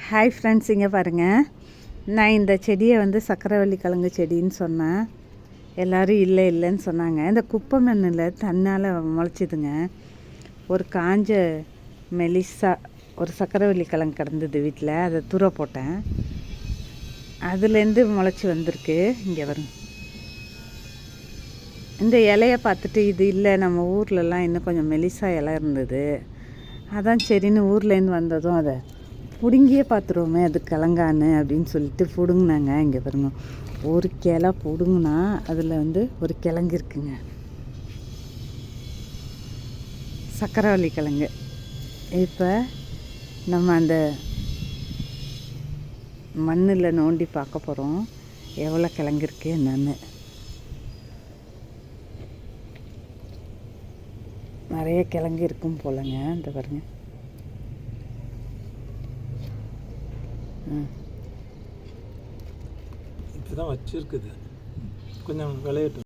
Hi friends, இங்கே பாருங்கள். நான் இந்த செடியை வந்து சக்கரவள்ளி கிழங்கு செடின்னு சொன்னேன். எல்லோரும் இல்லைன்னு சொன்னாங்க. இந்த குப்பை மண்ணில் தன்னால் முளைச்சிதுங்க. ஒரு காஞ்ச மெலிசா ஒரு சக்கரவள்ளி கிழங்கு கிடந்தது வீட்டில். அதை தூர போட்டேன். அதுலேருந்து முளைச்சி வந்திருக்கு. இங்கே வரும். இந்த இலையை பார்த்துட்டு இது இல்லை, நம்ம ஊர்லலாம் இன்னும் கொஞ்சம் மெலிசா இலை இருந்தது. அதான் சரின்னு ஊர்லேருந்து வந்ததும் அதை பிடுங்கியே பார்த்துருவோமே அது கிழங்கான்னு அப்படின்னு சொல்லிட்டு பிடுங்கினாங்க. இங்கே பாருங்க, ஒரு கிளை பிடுங்குனா அதில் வந்து ஒரு கிழங்கு இருக்குங்க, சக்கரவள்ளி கிழங்கு. இப்போ நம்ம அந்த மண்ணில் நோண்டி பார்க்க போகிறோம் எவ்வளோ கிழங்கு இருக்குது என்னன்னு. நிறைய கிழங்கு இருக்கும் போலங்க. இந்த பாருங்க, இப்போதான் வச்சுருக்குது, கொஞ்சம் விளையட்டும்.